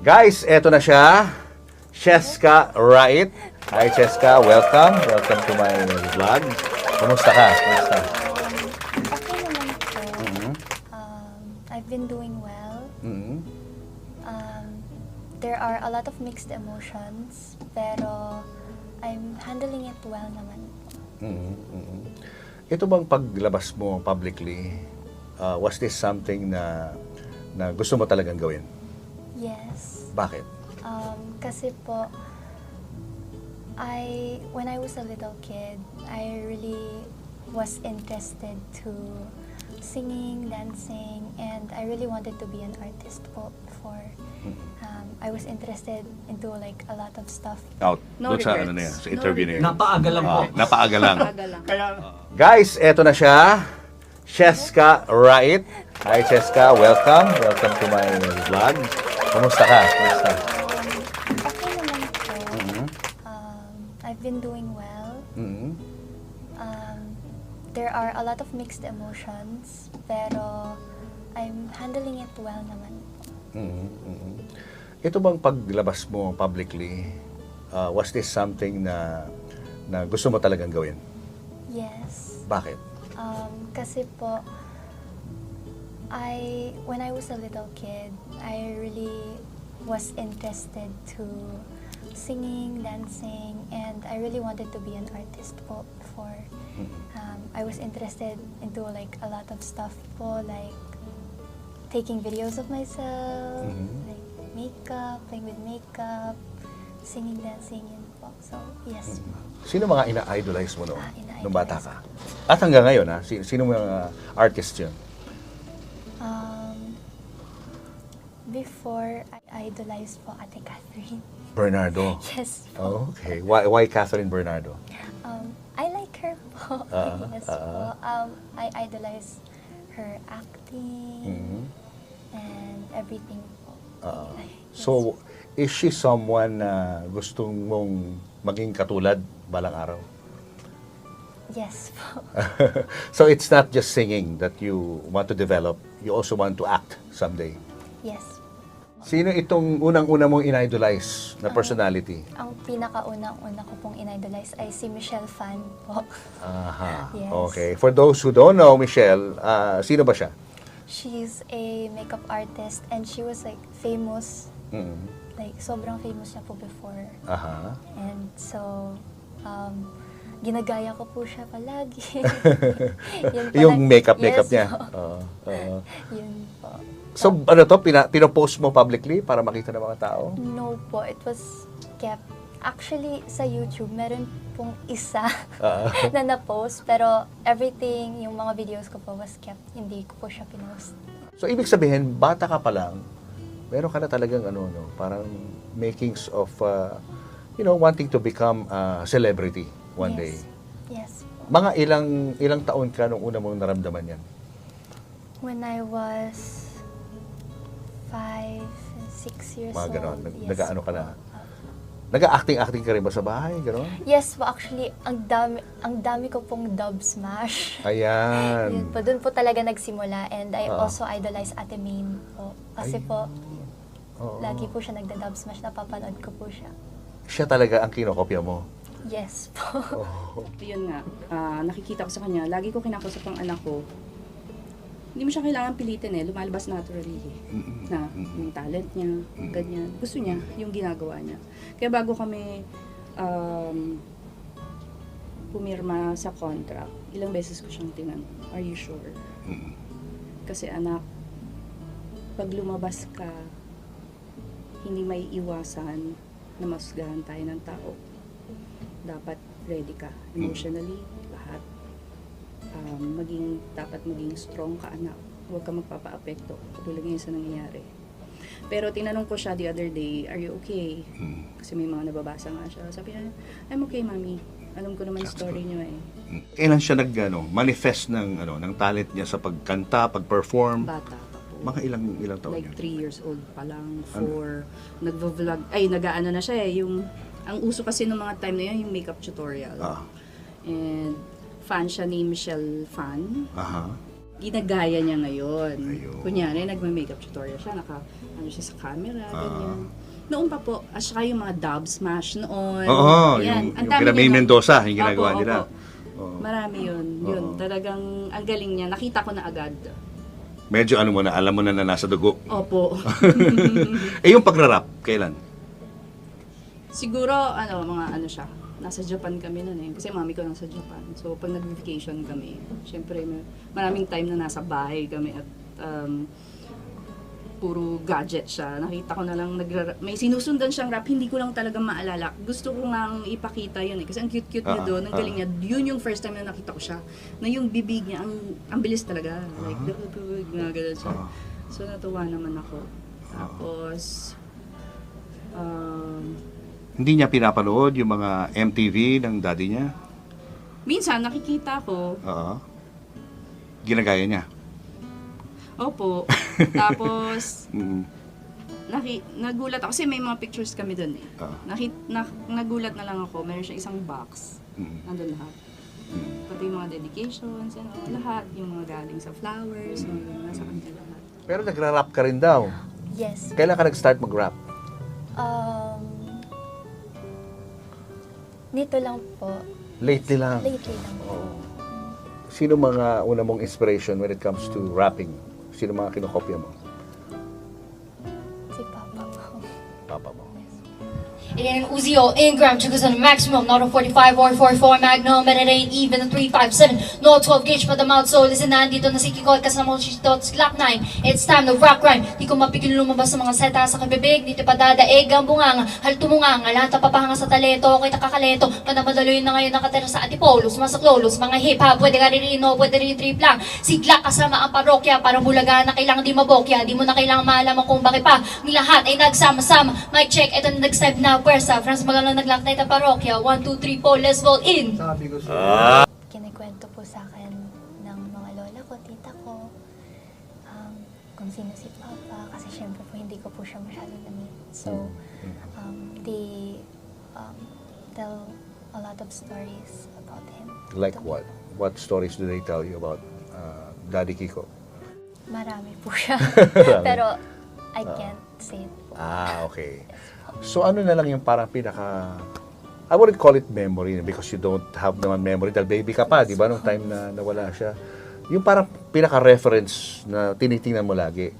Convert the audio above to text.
Guys, eto na siya. Cheska Wright. Hi, Cheska. Welcome. Welcome to my vlog. Kumusta ka? Kumusta? Okay naman po. I've been doing well. There are a lot of mixed emotions, pero I'm handling it well naman po. Ito bang paglabas mo publicly, was this something na gusto mo talagang gawin? Yes. Bakit? Kasi po, when I was a little kid, I really was interested to singing, dancing, and I really wanted to be an artist po before. I was interested into like a lot of stuff. Out. No Doon sa regrets. ano na yan, sa No interview na yan. Napaaga lang po. Napaaga lang. Kaya, Guys, eto na siya. Cheska Wright. Hi, Cheska. Welcome. Welcome to my vlog. Kumusta ka? Kumusta? Okay naman po. I've been doing well. There are a lot of mixed emotions, pero I'm handling it well naman po. Ito bang paglabas mo publicly, was this something na gusto mo talagang gawin? Yes. Bakit? Kasi po, when I was a little kid, I really was interested to singing, dancing, and I really wanted to be an artist po before. I was interested into like a lot of stuff po, like taking videos of myself, like makeup, playing with makeup, singing, dancing, yun po. So, yes po. Sino mga ina-idolize mo noon, Ina-idolize nung bata ka? At hanggang ngayon, ha? Sino mga artist yun? Before, I idolized po Ate Catherine. Bernardo. Yes po. Oh, okay. Why Catherine Bernardo? I like her po. Yes po. I idolize her acting and everything po. Yes. So, is she someone na gustong mong maging katulad balang araw? Yes po. So, it's not just singing that you want to develop. You also want to act someday. Yes. Sino itong unang-una mong in-idolize na personality? Ang pinakaunang-una ko pong in-idolize ay si Michelle Fan po. Aha. Yes. Okay. For those who don't know, Michelle, sino ba siya? She's a makeup artist and she was like famous. Mm. Like sobrang famous niya po before. Aha. And so, ginagaya ko po siya palagi. Yun po Yung makeup yes niya. po. Yun po. So, ano to? Pinopost mo publicly para makita ng mga tao? No po, it was kept. Actually, sa YouTube, meron pong isa na na-post. Pero everything, yung mga videos ko po was kept. Hindi ko po siya pinost. So, ibig sabihin, bata ka pa lang, meron ka na talagang parang makings of, wanting to become a celebrity one day. Yes po. Mga ilang taon ka nung una mong naramdaman yan? When I was 5 and 6 years Mga ganon. old. Yes Nag-ano ka po. na? Nag-acting ka rin ba sa bahay? Ganon? Yes po, actually, ang dami ko pong dub smash. Ayan. Yun po, doon po talaga nagsimula. And I Ah. also idolize Ate Main po. Kasi Ay. po, Oo. lagi po siya nagda-dub smash. Napapanood ko po siya. Siya talaga ang kinokopya mo. Yes po. Oh. Yun nga, nakikita ko sa kanya, lagi ko kinakausap ang anak ko, hindi mo siya kailangan pilitin lumalabas naturally na yung talent niya, ganyan. Gusto niya yung ginagawa niya. Kaya bago kami pumirma sa contract, ilang beses ko siyang tinanong, are you sure? Kasi anak, pag lumabas ka, hindi may iwasan na masgahan tayo ng tao. Dapat ready ka emotionally, lahat. Dapat maging strong ka, anak. Huwag ka magpapa-apekto. Katulad ngayon sa nangyayari. Pero tinanong ko siya the other day, are you okay? Kasi may mga nababasa nga siya. Sabi niya, I'm okay, mami. Alam ko naman story niyo eh. Kailan siya manifest ng talent niya sa pagkanta, pag-perform? Bata pa po. Mga ilang taon Like yun? 3 years old pa lang. Nagvo-vlog. Ay, nag-ano na siya eh. Ang uso kasi ng mga time na yun, yung makeup tutorial. And fan siya ni Michelle Fan. Aha. Ginagaya niya ngayon. Ayun. Kunyari, nagme-makeup tutorial siya, ano siya sa camera, ganyan. Noon pa po, at saka yung mga dub smash noon. Oo, Ayan, ang yung dami kina May niya na- Mendoza, yung ginagawa Opo, nila. opo. Oo. Marami yun. Oo. Yun, talagang ang galing niya. Nakita ko na agad. Medyo ano mo na, alam mo na nasa dugo. Opo. Yung pagra-rap, kailan? Siguro, mga ano siya. Nasa Japan kami noon eh. Kasi mami ko nasa Japan. So, pag nag-vacation kami, syempre, maraming time na nasa bahay kami at puro gadget siya. Nakita ko na lang, may sinusundan siyang rap, hindi ko lang talaga maalala. Gusto ko lang ipakita yun eh. Kasi ang cute-cute niya doon, ang galing niya. Yun yung first time na nakita ko siya. Na yung bibig niya, ang bilis talaga. Like, ginagalan siya. So, natuwa naman ako. Tapos, Hindi niya pinapanood yung mga MTV ng daddy niya? minsan nakikita ko, Oo. Ginagaya niya? opo. Tapos, Mm. nagulat ako kasi may mga pictures kami doon eh. Oo. Nagulat na lang ako, meron siya isang box. Mm. Nandun lahat. Pati yung mga dedications, lahat. Yung mga galing sa flowers, mga nasa kanya lahat. Pero nagra-rap ka rin daw. Yes. Kailan ka nag-start mag-rap? Nito lang po. Lately lang. Lately lang po. Sino mga una mong inspiration when it comes to rapping? Sino mga kinokopya mo? Si Papa po. Papa mo. In Uzio, Ingram, took us on a maximum, not a 45 or 44 Magnum, and it ain't even a 357, no 12 gauge pa the mouth, so listen na, dito na si Kikot, kasama mo si Tots, Glock 9, it's time to rock rhyme, di ko mapigil lumabas sa mga seta sa kabibig, dito pa dadaig, ang bunganga, halto munganga, lahat na papahanga sa talento, kita kakaleto, panamadaloy na ngayon nakatira sa Antipolo, sumasaklolos, mga hip-hop, pwede ka ririno, pwede rin trip lang, si Glock kasama ang parokya, para bulaga na kailangan di mabokya, di mo na kailangan malaman kung bakit pa, ni lahat ay nagsama-sama, mic check, eto na nag-step na, Puwersa, France Magalang naglaknay na parokya. 1, 2, 3, 4, let's vote in! Kinikwento po sa akin ng mga lola ko, tita ko, kung sino si Papa, kasi syempre po hindi ko po siya masyado na-meet. So, they tell a lot of stories about him. Like what? What stories do they tell you about Daddy Kiko? Marami po siya. Pero, I can't say it po. Okay. So ano na lang yung parang pinaka, I wouldn't call it memory because you don't have naman memory dahil baby ka pa, di ba, nung time na nawala siya. Yung parang pinaka-reference na tinitingnan mo lagi.